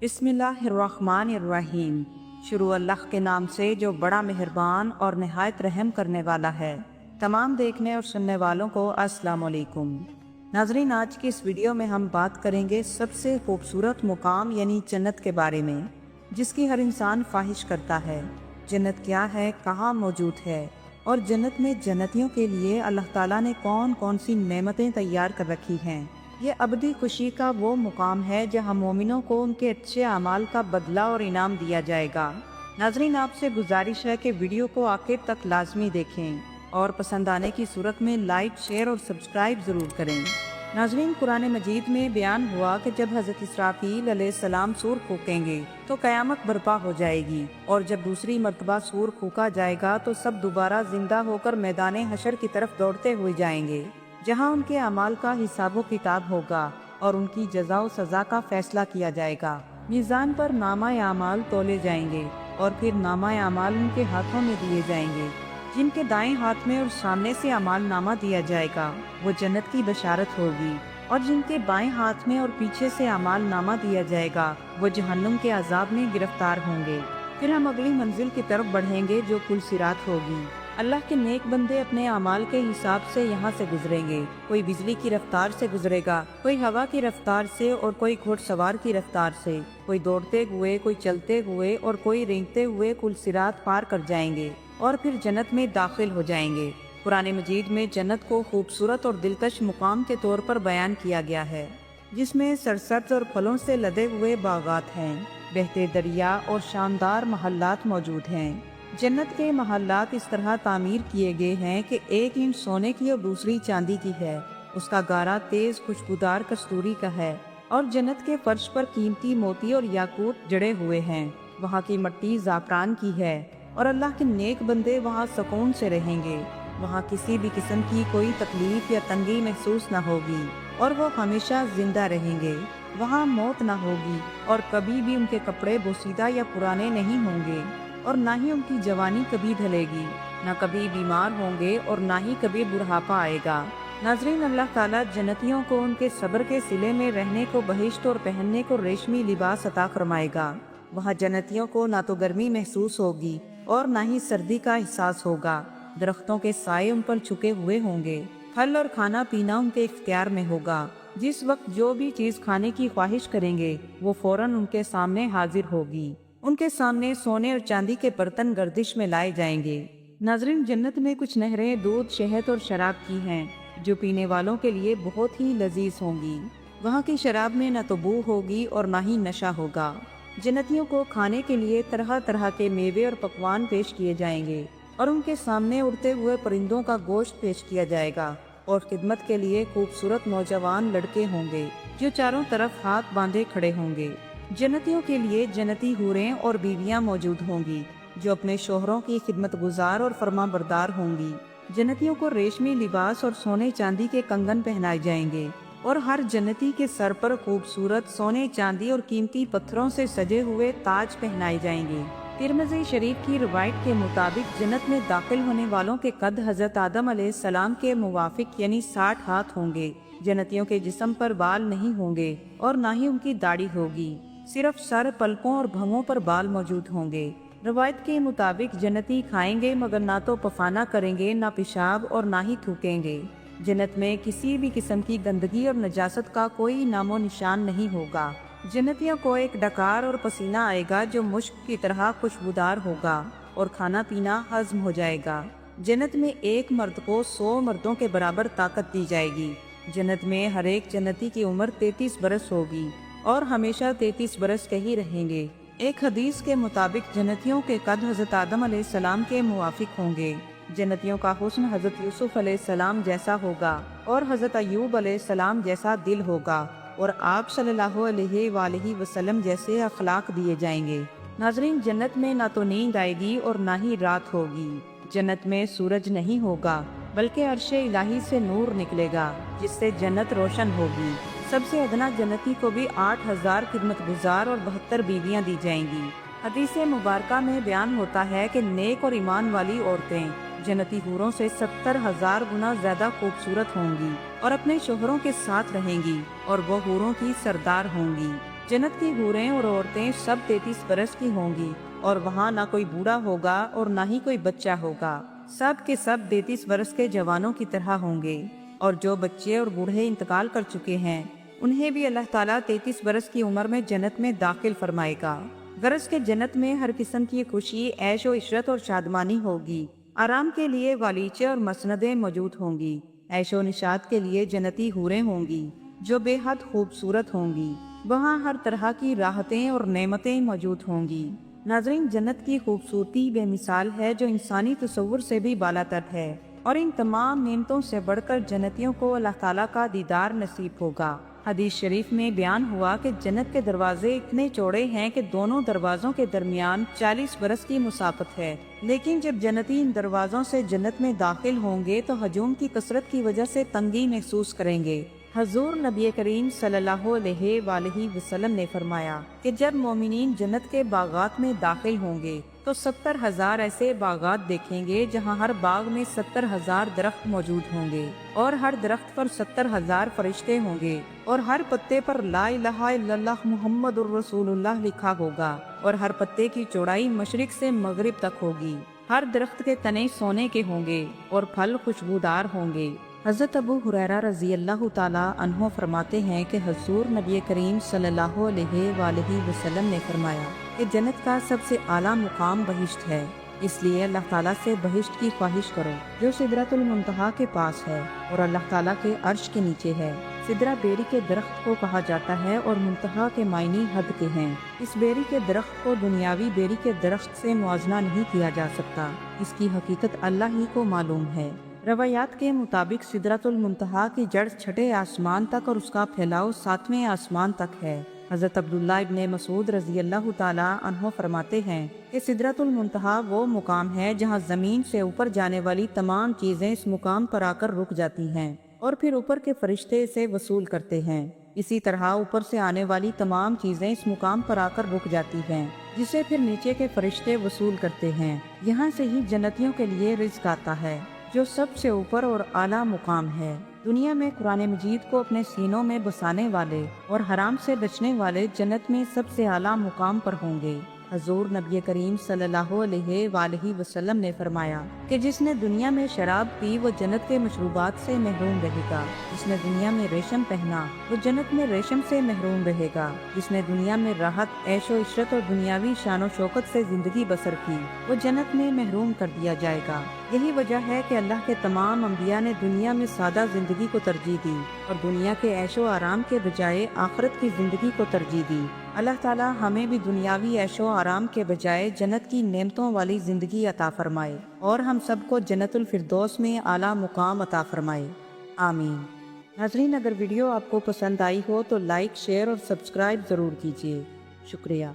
बिस्मिल्लाहिर्रहमानिर्रहीम। शुरू अल्लाह के नाम से जो बड़ा मेहरबान और निहायत रहम करने वाला है। तमाम देखने और सुनने वालों को अस्सलाम वालेकुम। नाजरीन, आज की इस वीडियो में हम बात करेंगे सबसे खूबसूरत मुकाम यानी जन्नत के बारे में, जिसकी हर इंसान ख्वाहिश करता है। जन्नत क्या है, कहाँ मौजूद है और जन्नत में जन्नतियों के लिए अल्लाह ताला ने कौन कौन सी नेमतें तैयार कर रखी हैं। ये अबदी खुशी का वो मुकाम है जहाँ मोमिनों को उनके अच्छे अमाल का बदला और इनाम दिया जाएगा। नाजरीन, आपसे गुजारिश है कि वीडियो को आखिर तक लाजमी देखें और पसंद आने की सूरत में लाइक, शेयर और सब्सक्राइब ज़रूर करें। नाजरीन, कुरान मजीद में बयान हुआ कि जब हज़रत इसराफील अलैहिस्सलाम सूर फूकेंगे तो क़यामत बर्पा हो जाएगी, और जब दूसरी मरतबा सूर फूका जाएगा तो सब दोबारा जिंदा होकर मैदान हशर की तरफ दौड़ते हुए जाएंगे, जहां उनके अमाल का हिसाब किताब होगा और उनकी जज़ा व सज़ा का फैसला किया जाएगा। मीज़ान पर नामा अमाल तोले जाएंगे और फिर नामा अमाल उनके हाथों में दिए जाएंगे। जिनके दाएं हाथ में और सामने से अमाल नामा दिया जाएगा वो जन्नत की बशारत होगी, और जिनके बाएं हाथ में और पीछे से अमाल नामा दिया जाएगा वो जहन्नुम के अजाब में गिरफ्तार होंगे। फिर हम अगली मंजिल की तरफ बढ़ेंगे जो पुल सिरात होगी। अल्लाह के नेक बंदे अपने अमाल के हिसाब से यहाँ से गुजरेंगे। कोई बिजली की रफ्तार से गुजरेगा, कोई हवा की रफ्तार से और कोई घुड़सवार की रफ्तार से, कोई दौड़ते हुए, कोई चलते हुए और कोई रेंगते हुए कुल सिरात पार कर जाएंगे और फिर जन्नत में दाखिल हो जाएंगे। कुरान मजीद में जन्नत को खूबसूरत और दिलकश मुकाम के तौर पर बयान किया गया है, जिसमें सरसब्ज और फलों से लदे हुए बागात हैं, बहते दरिया और शानदार महल्लात मौजूद हैं। जन्नत के महल्लात इस तरह तामीर किए गए हैं कि एक ईंट सोने की और दूसरी चांदी की है। उसका गारा तेज खुशबूदार कस्तूरी का है और जन्नत के फर्श पर कीमती मोती और याकूत जड़े हुए हैं। वहाँ की मिट्टी ज़ाफ़रान की है और अल्लाह के नेक बंदे वहाँ सुकून से रहेंगे। वहाँ किसी भी किस्म की कोई तकलीफ या तंगी महसूस न होगी और वो हमेशा जिंदा रहेंगे। वहाँ मौत न होगी और कभी भी उनके कपड़े बोसीदा या पुराने नहीं होंगे और ना ही उनकी जवानी कभी ढलेगी, ना कभी बीमार होंगे और ना ही कभी बुढ़ापा आएगा। नाजरीन, अल्लाह ताला जन्नतियों को उनके सब्र के सिले में रहने को बहिश्त और पहनने को रेशमी लिबास अता फरमाएगा। वहाँ जन्नतियों को ना तो गर्मी महसूस होगी और ना ही सर्दी का एहसास होगा। दरख्तों के साए उन पर छुपे हुए होंगे, फल और खाना पीना उनके इख्तियार में होगा। जिस वक्त जो भी चीज खाने की ख्वाहिश करेंगे वो फौरन उनके सामने हाजिर होगी। उनके सामने सोने और चांदी के बर्तन गर्दिश में लाए जाएंगे। नाजरीन, जन्नत में कुछ नहरें दूध, शहद और शराब की हैं, जो पीने वालों के लिए बहुत ही लजीज होंगी। वहाँ की शराब में न तो बू होगी और न ही नशा होगा। जन्नतियों को खाने के लिए तरह तरह के मेवे और पकवान पेश किए जाएंगे और उनके सामने उड़ते हुए परिंदों का गोश्त पेश किया जाएगा, और खिदमत के लिए खूबसूरत नौजवान लड़के होंगे जो चारों तरफ हाथ बांधे खड़े होंगे। जन्नतियों के लिए जन्नती हूरें और बीवियां मौजूद होंगी जो अपने शोहरों की खिदमत गुजार और फरमा बरदार होंगी। जन्नतियों को रेशमी लिबास और सोने चांदी के कंगन पहनाए जाएंगे और हर जन्नती के सर पर खूबसूरत सोने, चांदी और कीमती पत्थरों से सजे हुए ताज पहनाए जाएंगे। तिरमिज़ी शरीफ की रिवायत के मुताबिक जन्नत में दाखिल होने वालों के कद हजरत आदम अलैहिस्सलाम के मुवाफिक यानी 60 हाथ होंगे। जन्नतियों के जिस्म पर बाल नहीं होंगे और ना ही उनकी दाढ़ी होगी, सिर्फ सर, पलकों और भंगों पर बाल मौजूद होंगे। रवायत के मुताबिक जन्नती खाएंगे मगर ना तो पफाना करेंगे, ना पेशाब और ना ही थूकेंगे। जन्नत में किसी भी किस्म की गंदगी और नजासत का कोई नामो निशान नहीं होगा। जन्नतियों को एक डकार और पसीना आएगा जो मुश्क की तरह खुशबूदार होगा और खाना पीना हजम हो जाएगा। जन्नत में एक मर्द को 100 मर्दों के बराबर ताकत दी जाएगी। जन्नत में हर एक जन्नती की उम्र 33 बरस होगी और हमेशा 33 बरस के ही रहेंगे। एक हदीस के मुताबिक जन्नतियों के कद हजरत आदम अलैहिस्सलाम के मुवाफिक होंगे। जन्नतियों का हुस्न हजरत यूसुफ अलैहिस्सलाम जैसा होगा और हजरत अय्यूब अलैहिस्सलाम जैसा दिल होगा, और आप सल्लल्लाहु अलैहि वसल्लम जैसे अखलाक दिए जाएंगे। नाजरीन, जन्नत में ना तो नींद आएगी और ना ही रात होगी। जन्नत में सूरज नहीं होगा बल्कि अर्शे इलाही से नूर निकलेगा जिससे जन्नत रोशन होगी। सबसे अदना जन्नती को भी 8000 खिदमत गुजार और 72 बीवियां दी जाएंगी। हदीस मुबारका में बयान होता है कि नेक और ईमान वाली औरतें जन्नती हूरों से 70,000 गुना ज्यादा खूबसूरत होंगी और अपने शोहरों के साथ रहेंगी और वो हूरों की सरदार होंगी। जन्नत की हूरें और औरतें सब 33 बरस की होंगी और वहाँ ना कोई बूढ़ा होगा और ना ही कोई बच्चा होगा। सब के सब 33 बरस के जवानों की तरह होंगे। और जो बच्चे और बूढ़े इंतकाल कर चुके हैं उन्हें भी अल्लाह ताला 33 बरस की उम्र में जन्नत में दाखिल फरमाएगा। गरज के जन्नत में हर किस्म की खुशी, ऐश और इशरत और शादमानी होगी। आराम के लिए वालीचे और मसनदें मौजूद होंगी। ऐशो निशात के लिए जन्नती हूरें होंगी जो बेहद खूबसूरत होंगी। वहाँ हर तरह की राहतें और नेमतें मौजूद होंगी। नाज़रीन, जन्नत की खूबसूरती बेमिसाल है जो इंसानी तसव्वुर से भी बालातर है और इन तमाम नेमतों से बढ़कर जन्नतियों को अल्लाह ताला का दीदार नसीब होगा। हदीस शरीफ में बयान हुआ कि जन्नत के दरवाजे इतने चौड़े हैं कि दोनों दरवाजों के दरमियान 40 बरस की मुसाफत है। लेकिन जब जन्नती इन दरवाजों से जन्नत में दाखिल होंगे तो हजूम की कसरत की वजह से तंगी महसूस करेंगे। हजूर नबी करीम सल्लल्लाहु अलैहि वसल्लम ने फरमाया कि जब मोमिनीन जन्नत के बागात में दाखिल होंगे तो 70,000 ऐसे बागात देखेंगे जहां हर बाग में 70,000 दरख्त मौजूद होंगे और हर दरख्त पर 70,000 फरिश्ते होंगे और हर पत्ते पर ला इलाहा इल्लल्लाह मुहम्मदुर रसूलुल्लाह लिखा होगा और हर पत्ते की चौड़ाई मशरिक से मगरिब तक होगी। हर दरख्त के तने सोने के होंगे और फल खुशबूदार होंगे। हज़रत अबू हुरैरा रज़ी अल्लाह ताला अन्हो फरमाते हैं कि हुज़ूर नबी करीम सल्लल्लाहु अलैहि वसल्लम ने फरमाया कि जन्नत का सबसे आला मुकाम बहिश्त है, इसलिए अल्लाह ताला से बहिश्त की ख्वाहिश करो जो सिदरतुल मुंतहा के पास है और अल्लाह ताला के अर्श के नीचे है। सिदरा बेरी के दरख्त को कहा जाता है और मुंतहा के मायनी हद के हैं। इस बेरी के दरख्त को दुनियावी बेरी के दरख्त से मुआवजा नहीं किया जा सकता, इसकी हकीकत अल्लाह ही को मालूम है। रवायात के मुताबिक सिदरतुल मुंतहा की जड़ छठे आसमान तक और उसका फैलाव 7वें आसमान तक है। हज़रत अब्दुल्ला इब्ने मसूद रज़ी अल्लाह ताला अन्हो फरमाते हैं कि सिदरतुल मुंतहा वो मुकाम है जहाँ ज़मीन से ऊपर जाने वाली तमाम चीज़ें इस मुकाम पर आकर रुक जाती हैं और फिर ऊपर के फरिश्ते इसे वसूल करते हैं। इसी तरह ऊपर से आने वाली तमाम चीज़ें इस मुकाम पर आकर रुक जाती हैं, जिसे फिर नीचे के फरिश्ते वसूल करते हैं। यहाँ से ही जन्नतियों के लिए रिज़्क आता है जो सबसे ऊपर और आला मुकाम है। दुनिया में कुरान मजीद को अपने सीनों में बसाने वाले और हराम से बचने वाले जन्नत में सबसे आला मुकाम पर होंगे। हजूर नबी करीम सल्लल्लाहु अलैहि वसल्लम ने फरमाया कि जिसने दुनिया में शराब पी वो जन्नत के मशरूबात से महरूम रहेगा। जिसने दुनिया में रेशम पहना वो जन्नत में रेशम से महरूम रहेगा। जिसने दुनिया में राहत, ऐशो इशरत और दुनियावी शानो शौकत से जिंदगी बसर की वो जन्नत में महरूम कर दिया जाएगा। यही वजह है कि अल्लाह के तमाम अंबिया ने दुनिया में सादा जिंदगी को तरजीह दी और दुनिया के ऐशो आराम के बजाय आखिरत की जिंदगी को तरजीह दी। अल्लाह ताला हमें भी दुनियावी ऐशो आराम के बजाय जन्नत की नेमतों वाली जिंदगी अता फरमाए और हम सबको जन्नतुल फिरदौस में आला मुकाम अता फरमाए। आमीन। नाज़रीन, अगर वीडियो आपको पसंद आई हो तो लाइक, शेयर और सब्सक्राइब ज़रूर कीजिए। शुक्रिया।